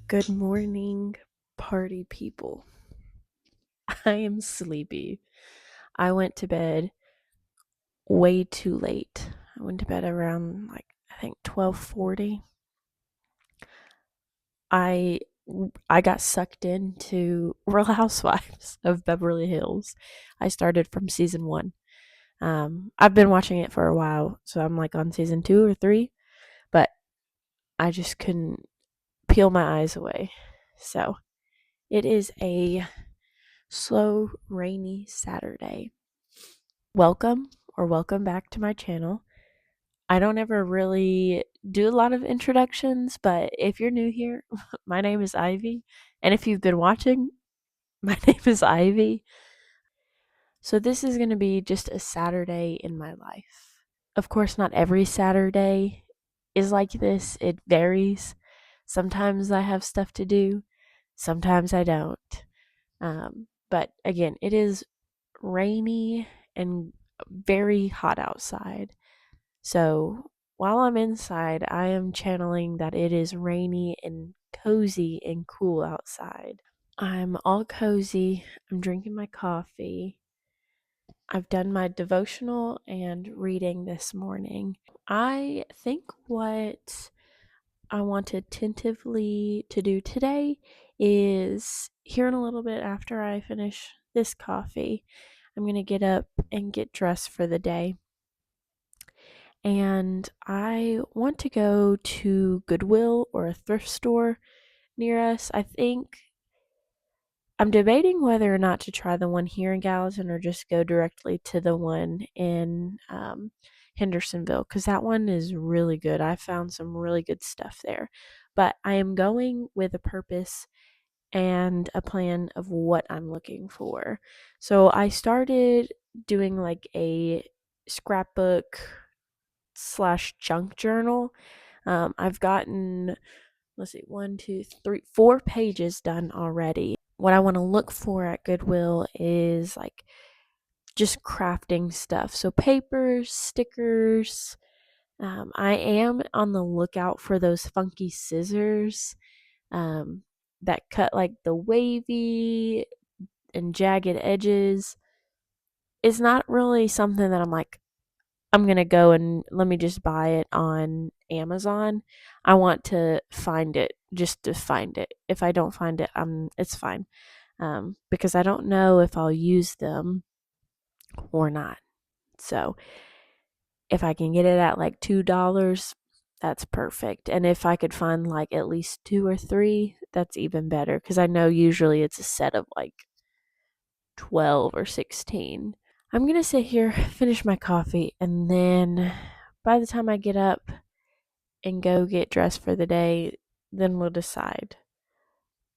Good morning, party people. I am sleepy. I went to bed way too late. I went to bed around I think 12:40. I I got sucked into Real Housewives of Beverly Hills. I started from season 1. I've been watching it for a while, so I'm like on season 2 or 3, but I just couldn't peel my eyes away. So, it is a slow, rainy Saturday. Welcome back to my channel. I don't ever really do a lot of introductions, but if you're new here, my name is Ivy. And if you've been watching, my name is Ivy. So this is going to be just a Saturday in my life. Of course, not every Saturday is like this, it varies. Sometimes I have stuff to do, sometimes I don't. But again, it is rainy and very hot outside. So while I'm inside, I am channeling that it is rainy and cozy and cool outside. I'm all cozy. I'm drinking my coffee. I've done my devotional and reading this morning. I think what I want to tentatively to do today is here in a little bit after I finish this coffee, I'm going to get up and get dressed for the day. And I want to go to Goodwill or a thrift store near us. I think I'm debating whether or not to try the one here in Gallatin or just go directly to the one in Hendersonville, because that one is really good. I found some really good stuff there. But I am going with a purpose and a plan of what I'm looking for. So I started doing like a scrapbook / junk journal. I've gotten, let's see, 1, 2, 3, 4 pages done already. What I want to look for at Goodwill is like just crafting stuff. So papers, stickers. I am on the lookout for those funky scissors that cut like the wavy and jagged edges. It's not really something that I'm like, I'm going to go and let me just buy it on Amazon. I want to find it just to find it. If I don't find it, it's fine. Because I don't know if I'll use them or not. So if I can get it at like $2, that's perfect. And if I could find like at least 2 or 3, that's even better. Because I know usually it's a set of like 12 or 16. I'm going to sit here, finish my coffee, and then by the time I get up and go get dressed for the day, then we'll decide.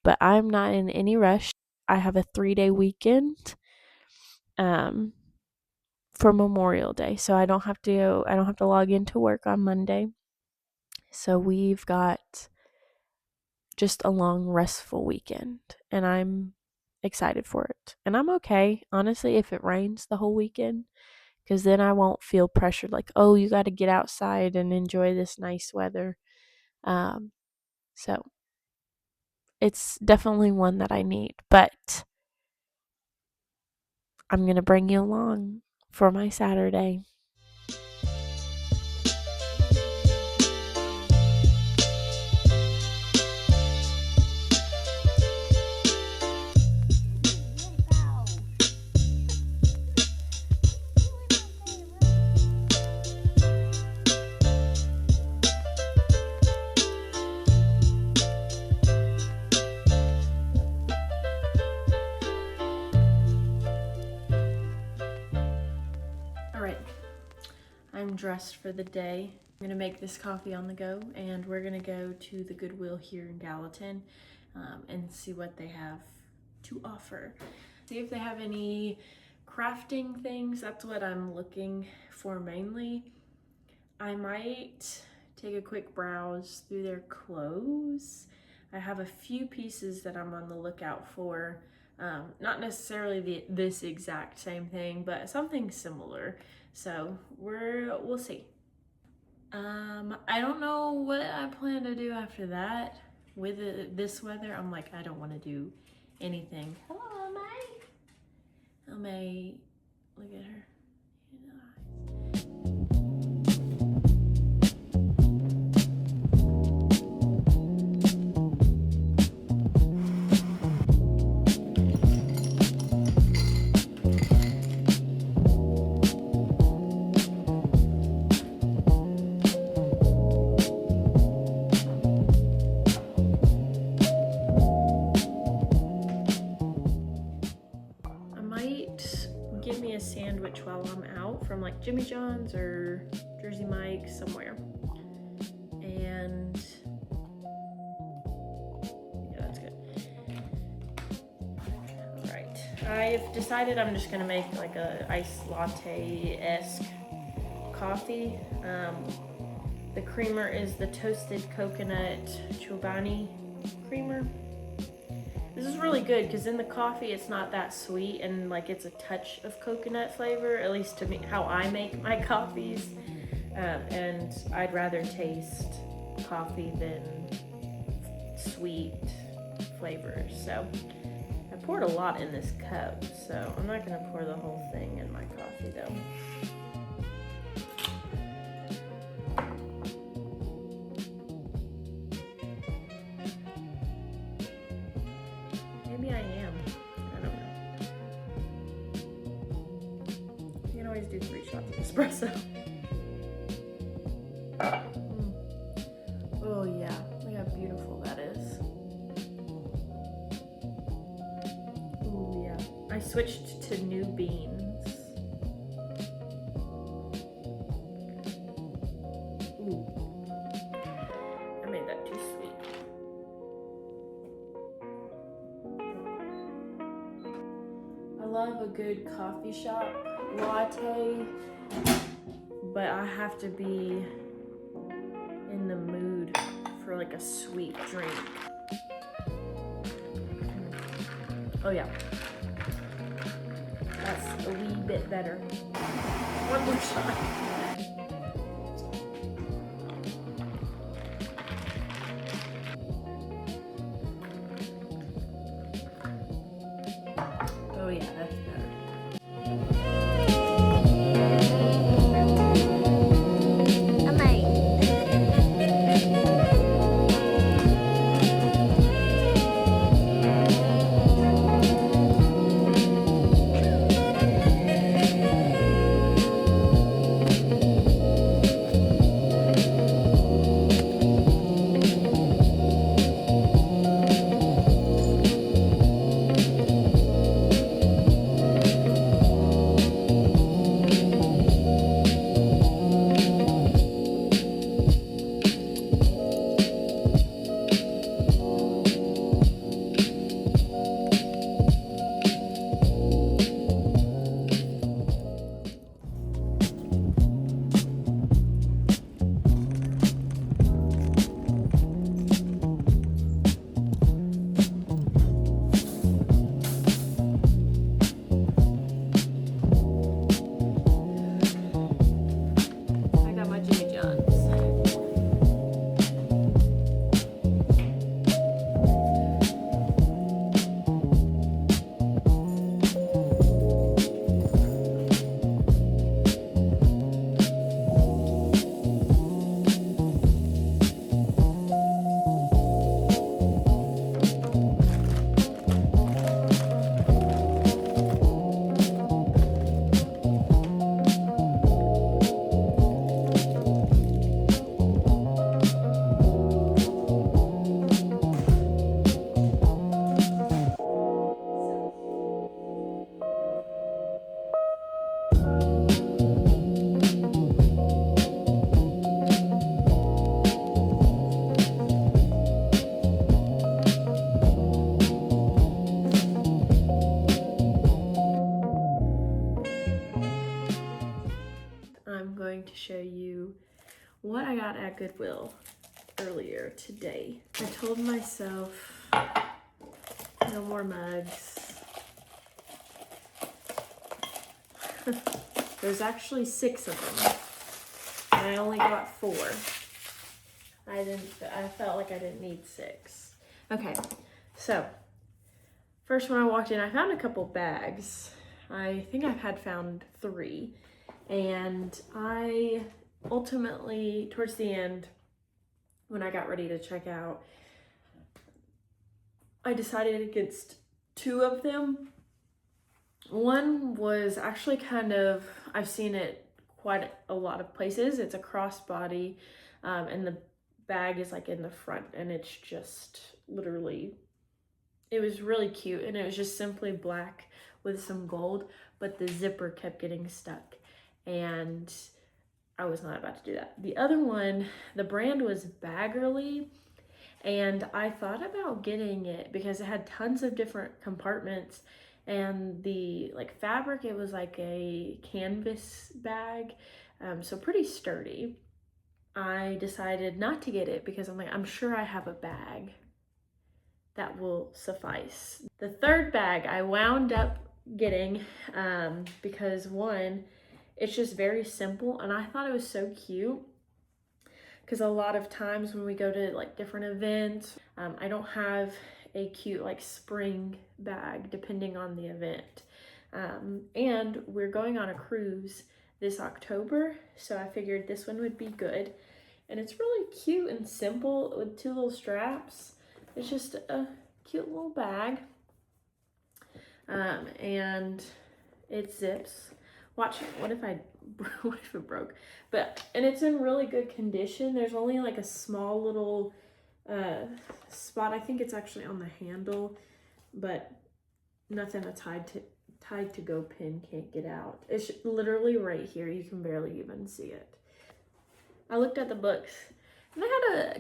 But I'm not in any rush. I have a 3-day weekend um, for Memorial Day, so I don't have to log into work on Monday. So we've got just a long, restful weekend, and I'm excited for it. And I'm okay, honestly, if it rains the whole weekend, because then I won't feel pressured like, oh, you got to get outside and enjoy this nice weather. So it's definitely one that I need, but I'm going to bring you along for my Saturday. All right, I'm dressed for the day. I'm gonna make this coffee on the go, and we're gonna go to the Goodwill here in Gallatin and see what they have to offer. See if they have any crafting things. That's what I'm looking for mainly. I might take a quick browse through their clothes. I have a few pieces that I'm on the lookout for. Not necessarily this exact same thing, but something similar. So we'll see. I don't know what I plan to do after that. with this weather, I'm like, I don't want to do anything. Hello, May. May, look at her. Give me a sandwich while I'm out from like Jimmy John's or Jersey Mike's somewhere. And yeah, that's good. All right, I've decided I'm just gonna make like a iced latte-esque coffee. The creamer is the toasted coconut chobani creamer. This is really good because in the coffee it's not that sweet and like it's a touch of coconut flavor, at least to me, how I make my coffees. And I'd rather taste coffee than sweet flavors. So I poured a lot in this cup, so I'm not gonna pour the whole thing in my coffee though. Maybe I am. I don't know. You can always do 3 shots of espresso. Oh yeah, look how beautiful that is. Oh yeah. I switched to new beans. Ooh. I made that too sweet. I love a good coffee shop latte, but I have to be in the mood for like a sweet drink. Oh yeah, that's a wee bit better. One more shot. Oh yeah, that's better. I'm going to show you what I got at Goodwill earlier today. I told myself no more mugs. There's actually 6 of them, and I only got 4. I felt like I didn't need 6. Okay, so first when I walked in, I found a couple bags. I think I've found 3. And I ultimately, towards the end, when I got ready to check out, I decided against 2 of them. One was actually kind of, I've seen it quite a lot of places. It's a crossbody, and the bag is like in the front, and it's just literally, it was really cute, and it was just simply black with some gold, but the zipper kept getting stuck, and I was not about to do that. The other one, the brand was Baggerly, and I thought about getting it because it had tons of different compartments, and the like fabric, it was like a canvas bag, so pretty sturdy. I decided not to get it because I'm like, I'm sure I have a bag that will suffice. The third bag I wound up getting because one, it's just very simple, and I thought it was so cute because a lot of times when we go to like different events, I don't have a cute like spring bag depending on the event. And we're going on a cruise this October, so I figured this one would be good. And it's really cute and simple with 2 little straps. It's just a cute little bag. And it zips. Watch, what if it broke? And it's in really good condition. There's only like a small little spot. I think it's actually on the handle, but nothing tied to go pin can't get out. It's literally right here. You can barely even see it. I looked at the books, and they had a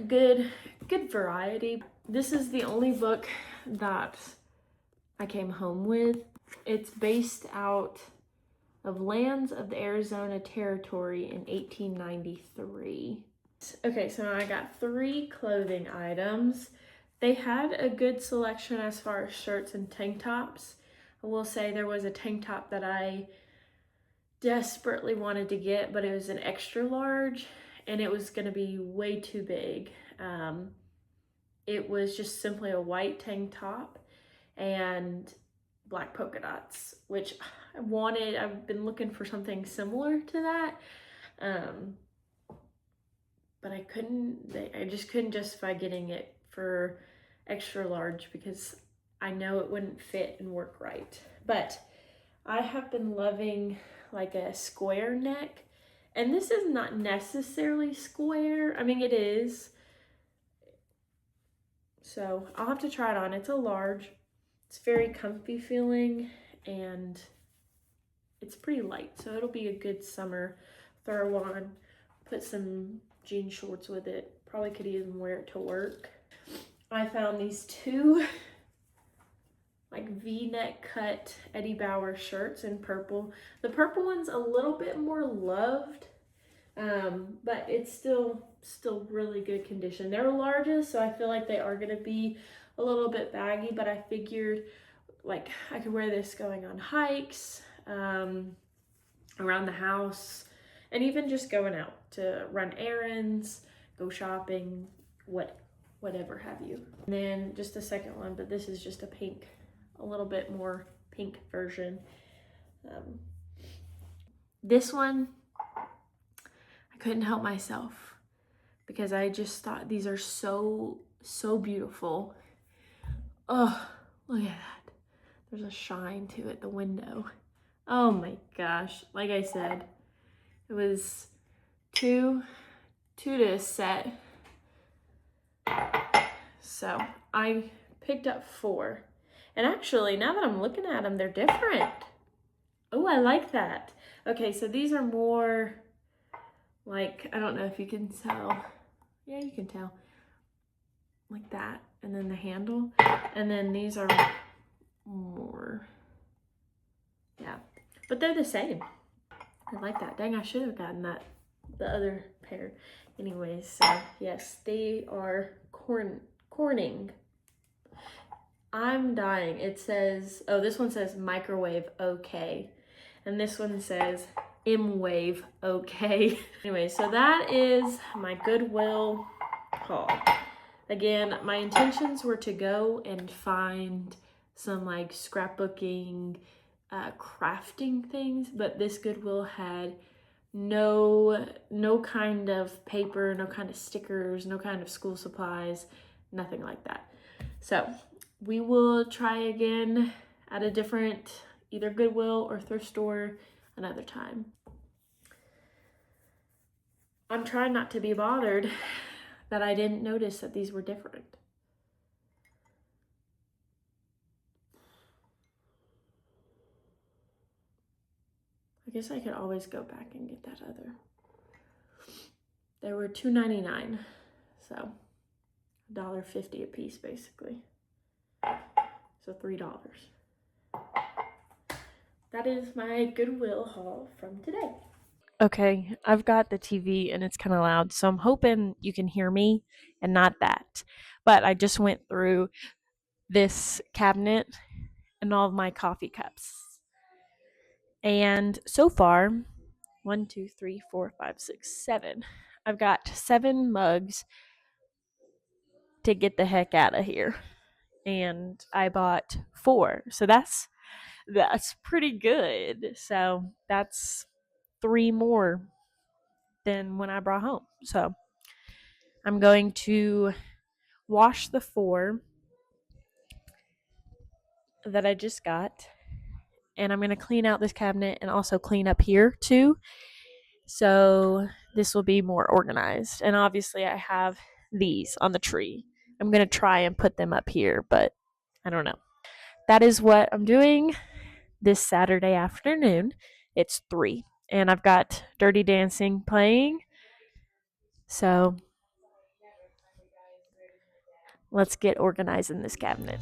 good variety. This is the only book that I came home with. It's based out of Lands of the Arizona Territory in 1893. Okay, so I got 3 clothing items. They had a good selection as far as shirts and tank tops. I will say there was a tank top that I desperately wanted to get, but it was an extra large, and it was gonna be way too big. It was just simply a white tank top and black polka dots, which I wanted. I've been looking for something similar to that, but I just couldn't justify getting it for extra large because I know it wouldn't fit and work right. But I have been loving like a square neck, and this is not necessarily square. I mean, it is. So I'll have to try it on. It's a large. It's very comfy feeling, and it's pretty light, so it'll be a good summer throw on. Put some jean shorts with it. Probably could even wear it to work. I found these 2 like V-neck cut Eddie Bauer shirts in purple. The purple one's a little bit more loved, but it's still really good condition. They're larges, so I feel like they are gonna be a little bit baggy, but I figured like I could wear this going on hikes, around the house, and even just going out to run errands, go shopping, whatever have you. And then just the second one, but this is just a little bit more pink version. This one, I couldn't help myself because I just thought these are so beautiful. Oh, look at that. There's a shine to it, the window. Oh my gosh. Like I said, it was two to a set. So I picked up 4. And actually, now that I'm looking at them, they're different. Oh, I like that. Okay, so these are more like, I don't know if you can tell. Yeah, you can tell. Like that. And then the handle. And then these are more, yeah. But they're the same. I like that. Dang, I should have gotten the other pair. Anyways, so yes, they are Corning. I'm dying. It says, oh, this one says microwave okay. And this one says M-wave okay. Anyway, so that is my Goodwill haul. Again, my intentions were to go and find some like scrapbooking, crafting things, but this Goodwill had no kind of paper, no kind of stickers, no kind of school supplies, nothing like that. So we will try again at a different either Goodwill or thrift store another time. I'm trying not to be bothered that I didn't notice that these were different. I guess I could always go back and get that other. They were $2.99, so $1.50 a piece basically. So $3. That is my Goodwill haul from today. Okay, I've got the TV and it's kind of loud, so I'm hoping you can hear me and not that. But I just went through this cabinet and all of my coffee cups. And so far, 1, 2, 3, 4, 5, 6, 7. I've got 7 mugs to get the heck out of here. And I bought 4. So that's pretty good. So that's 3 more than when I brought home. So I'm going to wash the 4 that I just got. And I'm going to clean out this cabinet and also clean up here too. So this will be more organized. And obviously I have these on the tree. I'm going to try and put them up here, but I don't know. That is what I'm doing this Saturday afternoon. It's 3. And I've got Dirty Dancing playing. So let's get organized in this cabinet.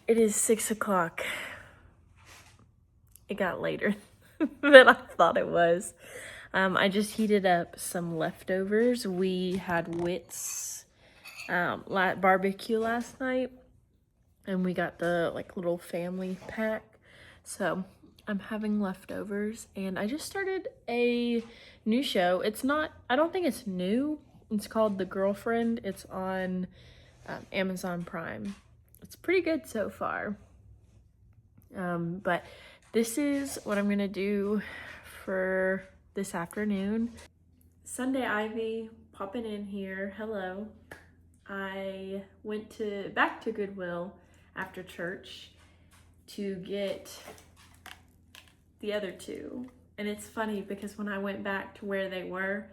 It is 6 o'clock. It got later than I thought it was. I just heated up some leftovers. We had Wits barbecue last night, and we got the like little family pack. So I'm having leftovers, and I just started a new show. It's not, I don't think it's new. It's called The Girlfriend. It's on Amazon Prime. It's pretty good so far. But this is what I'm gonna do for this afternoon. Sunday Ivy popping in here. Hello. I went back to Goodwill after church to get the other two. And it's funny because when I went back to where they were,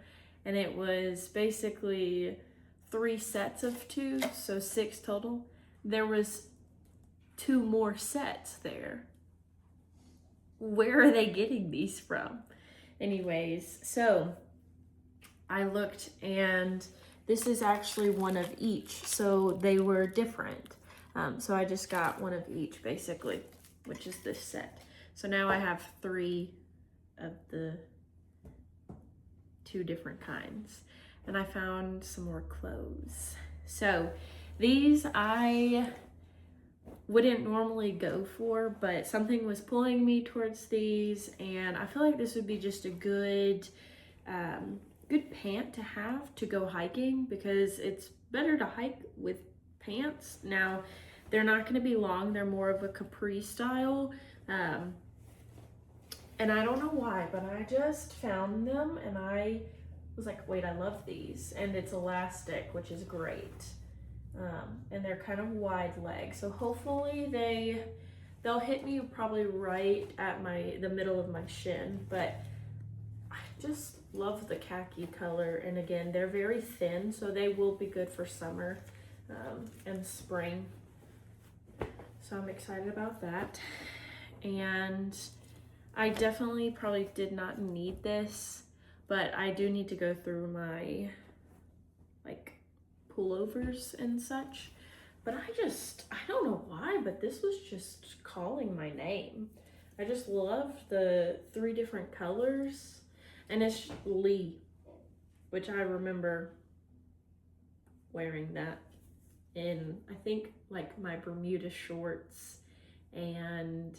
and it was basically 3 sets of 2, so 6 total, there was 2 more sets there. Where are they getting these from? Anyways, so I looked, and this is actually one of each, so they were different. So I just got one of each basically, which is this set. So now I have 3 of the 2 different kinds, and I found some more clothes. So these I wouldn't normally go for, but something was pulling me towards these, and I feel like this would be just a good good pant to have to go hiking, because it's better to hike with pants. Now they're not going to be long, they're more of a capri style, and I don't know why, but I just found them and I was like, wait, I love these. And it's elastic, which is great. And they're kind of wide leg, so hopefully they'll hit me probably right at the middle of my shin. But I just love the khaki color, and again, they're very thin, so they will be good for summer and spring. So I'm excited about that. And I definitely probably did not need this, but I do need to go through my like pullovers and such. But I don't know why, but this was just calling my name. I just love the 3 different colors, and it's Lee, which I remember wearing that in, I think, like my Bermuda shorts and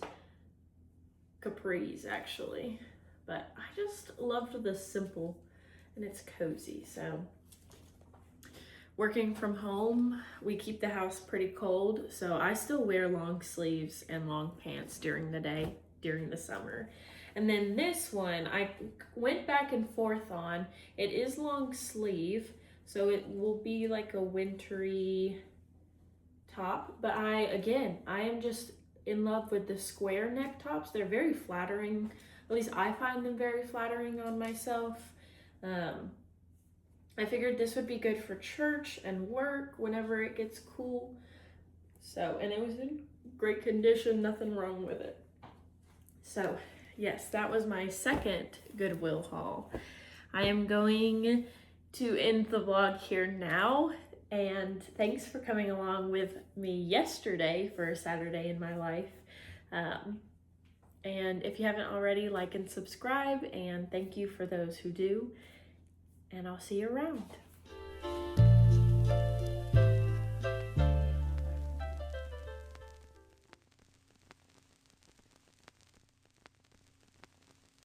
capris actually. But I just loved the simple, and it's cozy. So working from home, we keep the house pretty cold, so I still wear long sleeves and long pants during the day, during the summer. And then this one, I went back and forth on. It is long sleeve, so it will be like a wintry top, but I am just in love with the square neck tops. They're very flattering, at least I find them very flattering on myself. I figured this would be good for church and work whenever it gets cool. So, and it was in great condition, nothing wrong with it. So, yes, that was my second Goodwill haul. I am going to end the vlog here now, and thanks for coming along with me yesterday for a Saturday in my life. And if you haven't already, like and subscribe, and thank you for those who do. And I'll see you around.